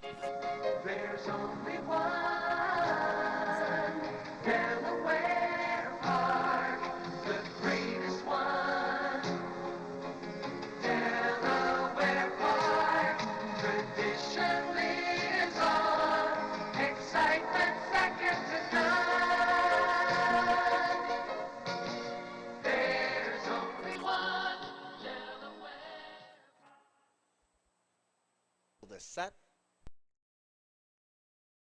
There's only one Delaware Park, the greatest one. Delaware Park, tradition lives on, excitement second to none. There's only one Delaware. The set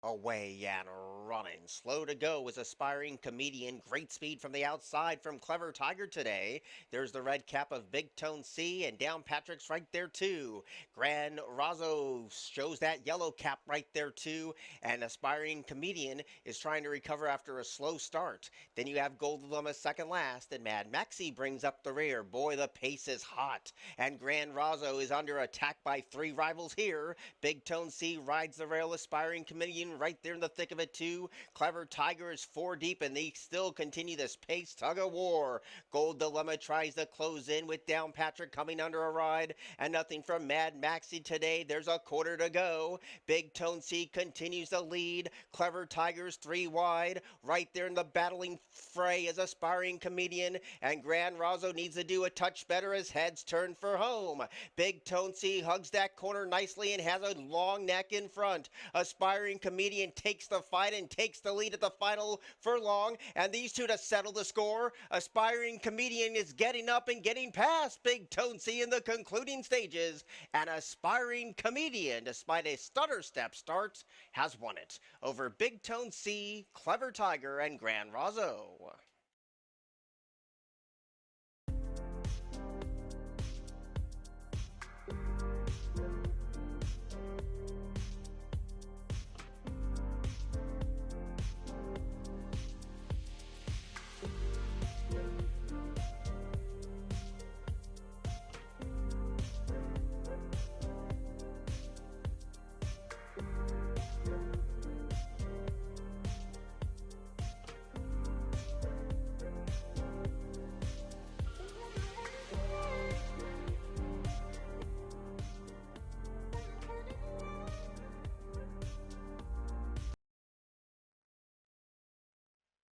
away and running. Slow to go is aspiring comedian. Great speed from the outside from Clever Tiger today. There's the red cap of Big Tone C, and down Patrick's right there too. Grand Razzo shows that yellow cap right there too. And aspiring comedian is trying to recover after a slow start. Then you have Gold Dilemma second last, and Mad Maxi brings up the rear. Boy, the pace is hot. And Grand Razzo is under attack by three rivals here. Big Tone C rides the rail. Aspiring comedian right there in the thick of it too. Clever Tiger is four deep, and they still continue this pace tug of war. Gold Dilemma tries to close in with Down Patrick coming under a ride, and nothing from Mad Maxi today. There's a quarter to go. Big Tone C continues to lead. Clever Tiger's three wide. Right there in the battling fray is aspiring comedian, and Grand Razzo needs to do a touch better as heads turn for home. Big Tone C hugs that corner nicely and has a long neck in front. Aspiring comedian takes the fight and takes the lead at the final furlong, and these two to settle the score. Aspiring comedian is getting up and getting past Big Tone C in the concluding stages, and aspiring comedian, despite a stutter step start, has won it over Big Tone C, Clever Tiger, and Grand Razzo.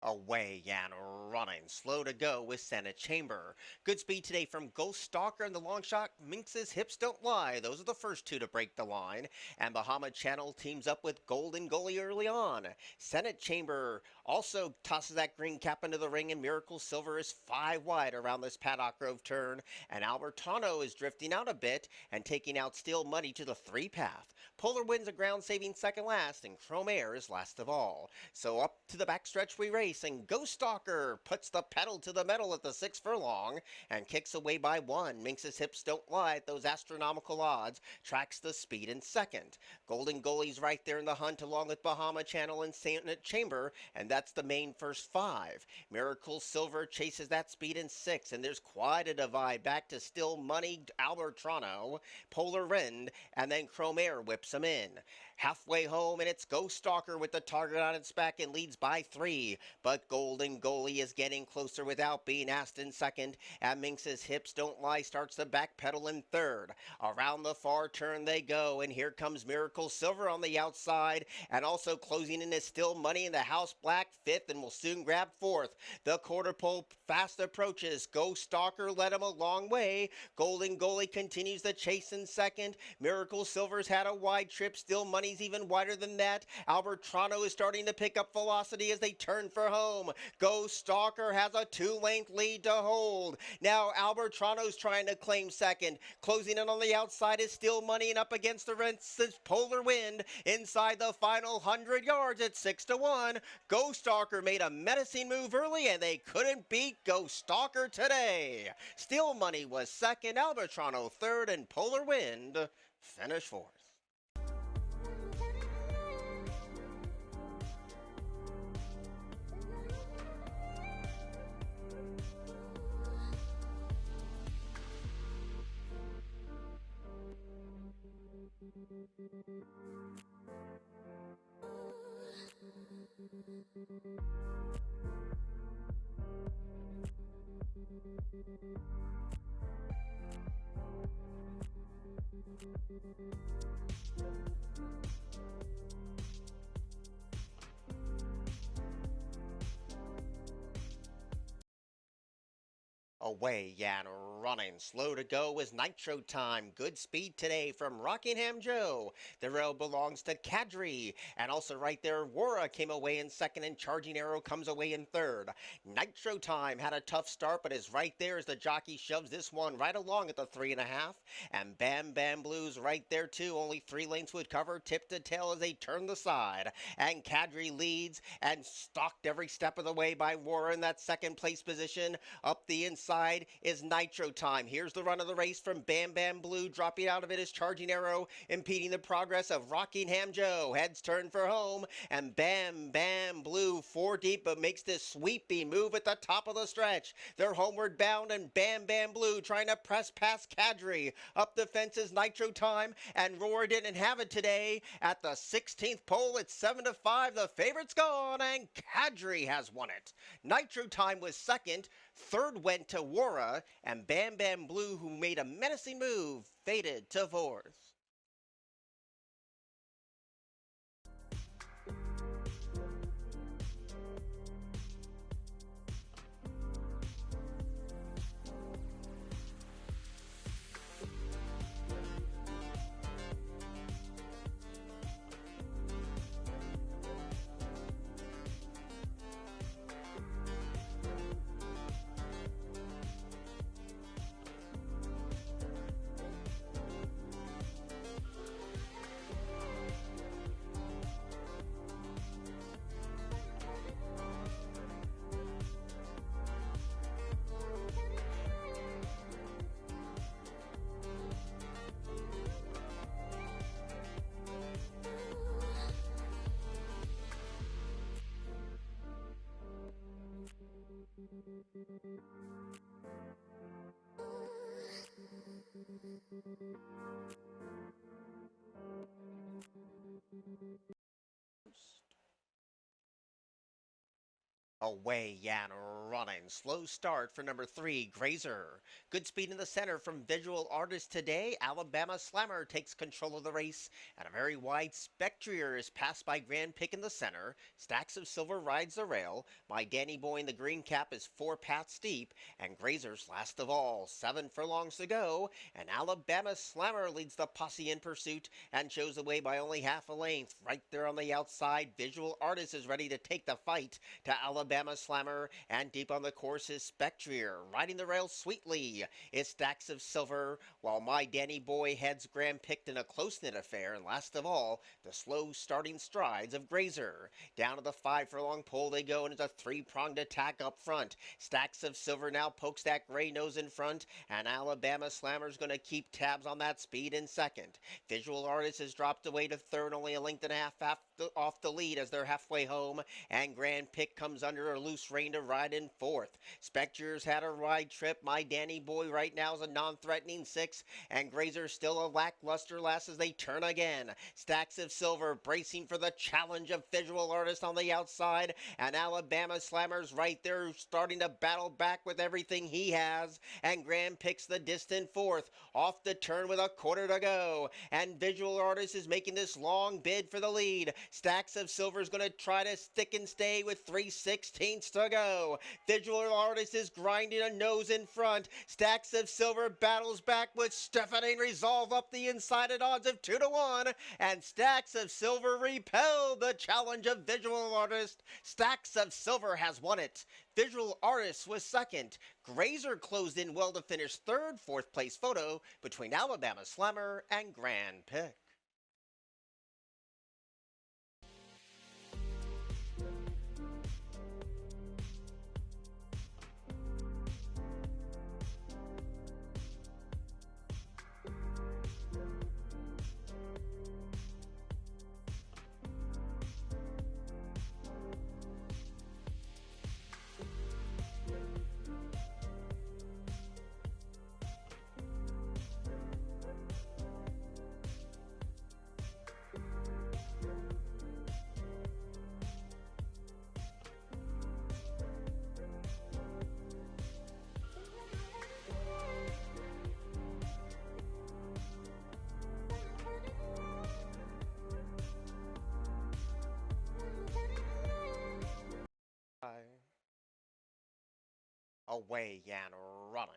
Away and running. Slow to go with Senate Chamber. Good speed today from Ghost Stalker, and the long shot Minx's Hips Don't Lie. Those are the first two to break the line. And Bahama Channel teams up with Golden Goalie early on. Senate Chamber also tosses that green cap into the ring, and Miracle Silver is five wide around this Paddock Grove turn. And Albertano is drifting out a bit and taking out Steel Money to the three path. Polar wins a ground saving second last, and Chrome Air is last of all. So up to the backstretch we race, and Ghost Stalker puts the pedal to the metal at the 6 furlong and kicks away by one. Minx's Hips Don't Lie at those astronomical odds tracks the speed in second. Golden Goalie's right there in the hunt along with Bahama Channel and Senate Chamber, and that's the main first five. Miracle Silver chases that speed in six, and there's quite a divide back to Still Money, Albertrano, Polar Wind, and then Chrome Air whips them in. Halfway home, and it's Ghost Stalker with the target on its back and leads by three. But Golden Goalie is getting closer without being asked in second, and Minx's Hips Don't Lie starts to backpedal in third. Around the far turn they go, and here comes Miracle Silver on the outside, and also closing in is Still Money in the House Black fifth, and will soon grab fourth. The quarter pole fast approaches. Ghost Stalker led him a long way. Golden Goalie continues the chase in second. Miracle Silver's had a wide trip. Still Money's even wider than that. Albertrano is starting to pick up velocity as they turn for home. Ghost Stalker has a two-length lead to hold. Now Albertrano's trying to claim second. Closing in on the outside is Still Money, and up against the fence is Polar Wind. Inside the final 100 yards at 6-1. Ghost Stalker made a menacing move early, and they couldn't beat Ghost Stalker today. Still Money was second, Albertrano third, and Polar Wind finished fourth. Away and running. Slow to go is Nitro Time. Good speed today from Rockingham Joe. The rail belongs to Cadri. And also right there, Wara came away in second and Charging Arrow comes away in third. Nitro Time had a tough start, but is right there as the jockey shoves this one right along at the 3.5. And Bam Bam Blues right there too. Only 3 lengths would cover, tip to tail as they turn the side. And Cadri leads and stalked every step of the way by Wara in that second place position. Up the inside is Nitro Time. Here's the run of the race from Bam Bam Blue. Dropping out of it is Charging Arrow, impeding the progress of Rockingham Joe. Heads turn for home, and Bam Bam Blue 4 deep, but makes this sweeping move at the top of the stretch. They're homeward bound, and Bam Bam Blue trying to press past Cadri. Up the fences, Nitro Time, and Roar didn't have it today. At the 16th pole, it's 7-5. The favorite's gone, and Cadri has won it. Nitro Time was second. Third went to Wara, and Bam Bam Blue, who made a menacing move, faded to fourth. Away and running. Slow start for number 3, Grazer. Good speed in the center from Visual Artist today. Alabama Slammer takes control of the race. And a very wide Spectrier is passed by Grand Pick in the center. Stacks of Silver rides the rail. My Danny Boy in the green cap is 4 paths deep. And Grazer's last of all. 7 furlongs to go. And Alabama Slammer leads the posse in pursuit and shows the way by only half a length. Right there on the outside, Visual Artist is ready to take the fight to Alabama Slammer, and deep on the course is Spectrier. Riding the rail sweetly is Stacks of Silver, while My Danny Boy heads Grand Picked in a close-knit affair, and last of all, the slow starting strides of Grazer. Down to the 5 furlong pole they go, and it's a 3-pronged attack up front. Stacks of Silver now pokes that gray nose in front, and Alabama Slammer's going to keep tabs on that speed in second. Visual Artist has dropped away to third, only a length and a half off the lead as they're halfway home, and Grand Pick comes under a loose rein to ride in fourth. Spectre's had a ride trip. My Danny Boy right now is a non-threatening 6, and Grazer's still a lackluster last as they turn again. Stacks of Silver bracing for the challenge of Visual Artist on the outside, and Alabama Slammer's right there starting to battle back with everything he has, and Grand Pick's the distant fourth. Off the turn with a quarter to go, and Visual Artist is making this long bid for the lead. Stacks of Silver is going to try to stick and stay with 3/16 to go. Visual Artist is grinding a nose in front. Stacks of Silver battles back with Stephanie Resolve up the inside at odds of 2-1. And Stacks of Silver repelled the challenge of Visual Artist. Stacks of Silver has won it. Visual Artist was second. Grazer closed in well to finish third. Fourth place photo between Alabama Slammer and Grand Pick. Away and running.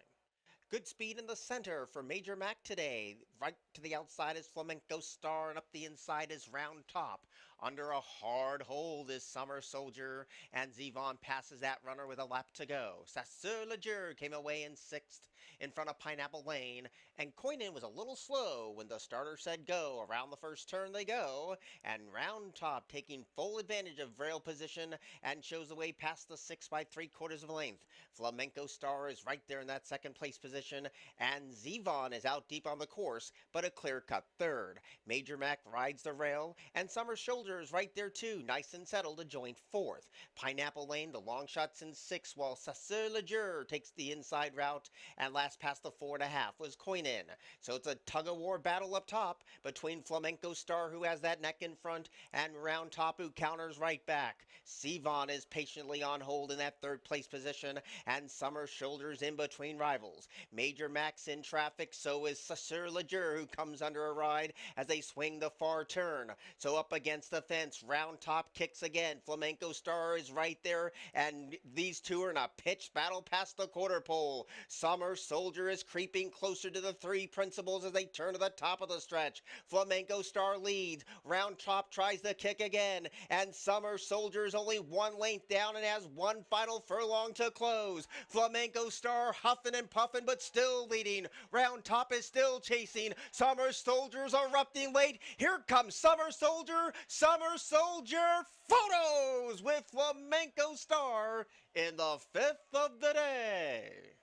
Good speed in the center for Major Mac today. Right to the outside is Flamenco Star, and up the inside is Round Top. Under a hard hold is Summer Soldier, and Zevon passes that runner with a lap to go. Sasseur Leger came away in sixth in front of Pineapple Lane, and Coinin was a little slow when the starter said go. Around the first turn they go, and Round Top taking full advantage of rail position and shows the way past the 6 by 3/4 of a length. Flamenco Star is right there in that second place position, and Zevon is out deep on the course, but a clear-cut third. Major Mac rides the rail, and Summer Shoulder is right there too, nice and settled to join fourth. Pineapple Lane, the long shots in sixth, while Sasseur Leger takes the inside route, and last past the 4.5 was Coinin. So it's a tug-of-war battle up top between Flamenco Star, who has that neck in front, and Round Top, who counters right back. Zevon is patiently on hold in that third place position, and Summer Shoulders in between rivals. Major Max in traffic, so is Sasseur Leger, who comes under a ride as they swing the far turn. So up against the fence, Round Top kicks again. Flamenco Star is right there, and these two are in a pitched battle past the quarter pole. Summer Soldier is creeping closer to the three principals as they turn to the top of the stretch. Flamenco Star leads. Round Top tries the kick again, and Summer Soldier is only one length down and has one final furlong to close. Flamenco Star huffing and puffing, but still leading. Round Top is still chasing. Summer Soldier's erupting late. Here comes Summer Soldier. Summer Soldier photos with Flamenco Star in the fifth of the day.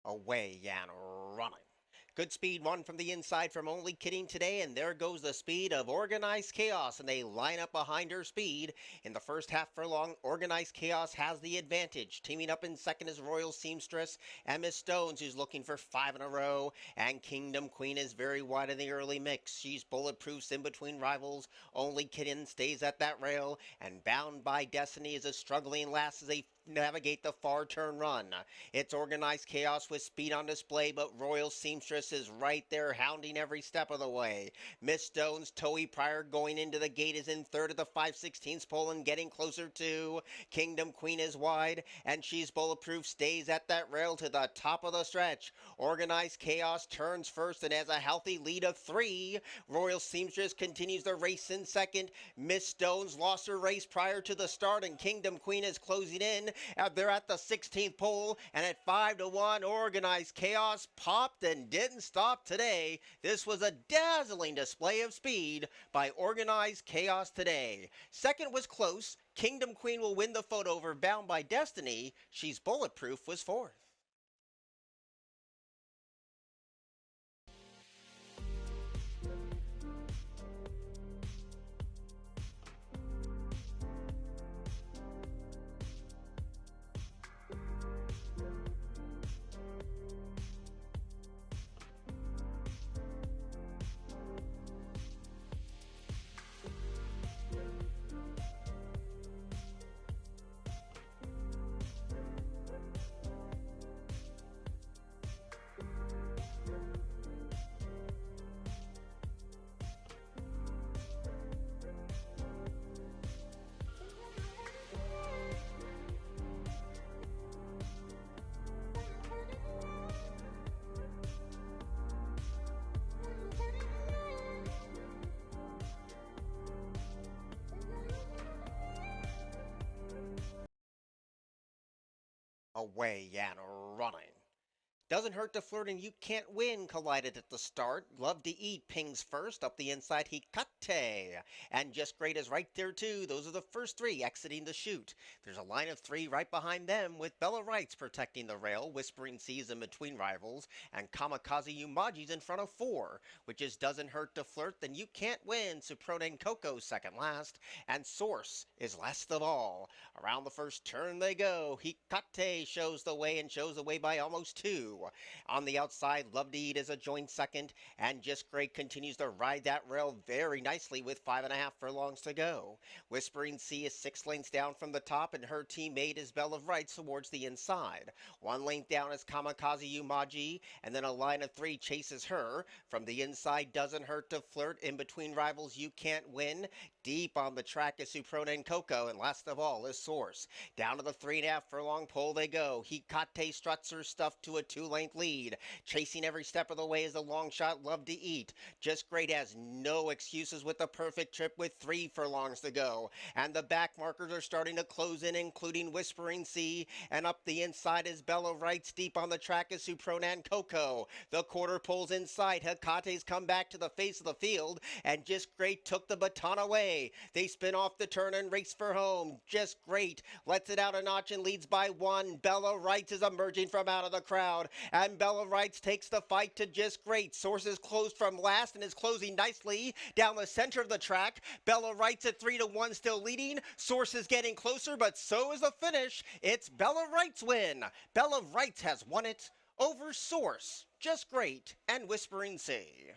Away and running. Good speed won from the inside from Only Kidding today, and there goes the speed of Organized Chaos, and they line up behind her speed. In the first half furlong, Organized Chaos has the advantage. Teaming up in second is Royal Seamstress and Miss Stones, who's looking for 5 in a row, and Kingdom Queen is very wide in the early mix. She's bulletproof in between rivals. Only Kidding stays at that rail, and Bound by Destiny is a struggling last as they navigate the far turn run. It's Organized Chaos with speed on display, but Royal Seamstress is right there hounding every step of the way. Miss Stone's Toey Pryor going into the gate is in third at the 5/16 pole and getting closer to. Kingdom Queen is wide, and she's bulletproof, stays at that rail to the top of the stretch. Organized Chaos turns first and has a healthy lead of 3. Royal Seamstress continues the race in second. Miss Stones lost her race prior to the start, and Kingdom Queen is closing in. They're at the 16th pole, and at 5-1, Organized Chaos popped and didn't stop today. This was a dazzling display of speed by Organized Chaos today. Second was close. Kingdom Queen will win the photo over Bound by Destiny. She's bulletproof was fourth. Away and running. Doesn't hurt to flirt and you can't win. Collided at the start. Love to eat. Pings first. Up the inside. Hikate. And just great is right there too. Those are the first three exiting the chute. There's a line of three right behind them with Bella Wrights protecting the rail. Whispering Seas in between rivals. And Kamikaze Umaji's in front of four. Which is doesn't hurt to flirt. Then you can't win. Suprone and Coco second last. And Source is last of all. Around the first turn they go. Hikate shows the way and shows the way by almost two. On the outside, Love to Eat is a joint second, and Just Great continues to ride that rail very nicely with 5.5 furlongs to go. Whispering Sea is 6 lengths down from the top, and her teammate is Bell of Rights towards the inside. 1 length down is Kamikaze Umaji, and then a line of 3 chases her. From the inside, Doesn't Hurt to Flirt. In between rivals, You Can't Win. Deep on the track is Suprone and Coco, and last of all is Source. Down to the 3.5 furlong pole they go. Hikate struts her stuff to a 2-length lead. Chasing every step of the way is the long shot Love to Eat. Just Great has no excuses with the perfect trip with 3 furlongs to go. And the back markers are starting to close in, including Whispering Sea. And up the inside is Bella Wrights. Deep on the track is Suprone and Coco. The quarter pole's inside. Hikate's come back to the face of the field. And Just Great took the baton away. They spin off the turn and race for home. Just Great lets it out a notch and leads by 1. Bella Wrights is emerging from out of the crowd. And Bella Wrights takes the fight to Just Great. Source is closed from last and is closing nicely down the center of the track. Bella Wrights at 3-1 still leading. Source is getting closer, but so is the finish. It's Bella Wrights' win. Bella Wrights has won it over Source, Just Great, and Whispering Sea.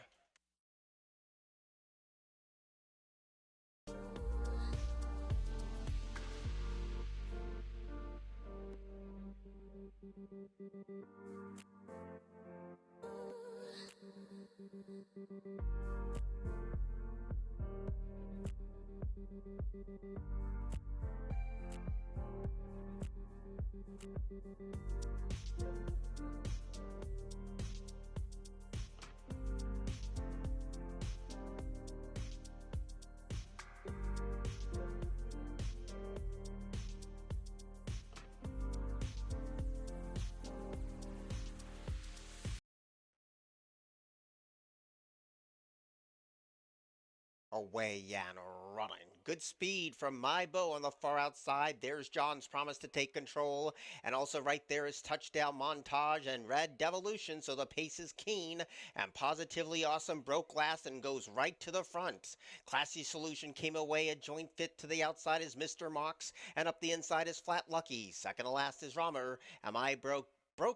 Away and running. Good speed from My Bow on the far outside. There's John's Promise to take control. And also right there is Touchdown Montage and Red Devolution, so the pace is keen. And Positively Awesome broke last and goes right to the front. Classy Solution came away. A joint fit to the outside is Mr. Mox. And up the inside is Flat Lucky. Second to last is Romer. Am I broke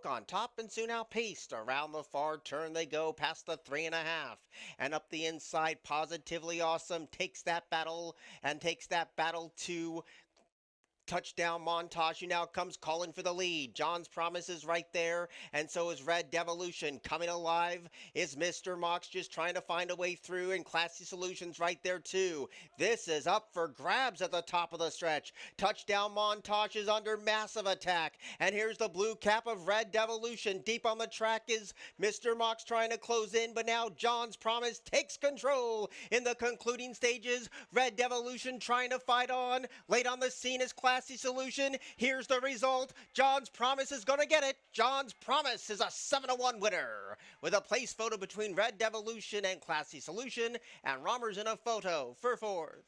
on top and soon outpaced. Around the far turn they go past the 3.5. And up the inside, Positively Awesome takes that battle to Touchdown Montage, who now comes calling for the lead. John's Promise is right there, and so is Red Devolution. Coming alive is Mr. Mox, just trying to find a way through, and Classy Solutions right there too. This is up for grabs at the top of the stretch. Touchdown Montage is under massive attack, and here's the blue cap of Red Devolution. Deep on the track is Mr. Mox trying to close in, but now John's Promise takes control in the concluding stages. Red Devolution trying to fight on. Late on the scene is Classy Solution. Here's the result. John's Promise is going to get it. John's Promise is a 7-1 winner with a place photo between Red Devolution and Classy Solution, and Romer's in a photo for fourth.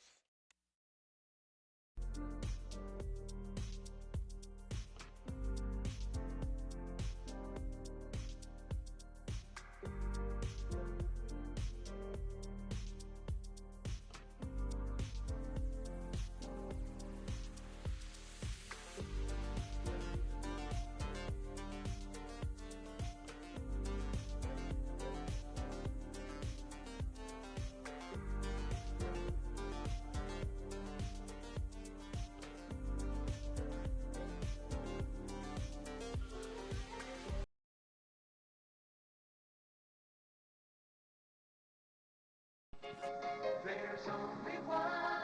There's only one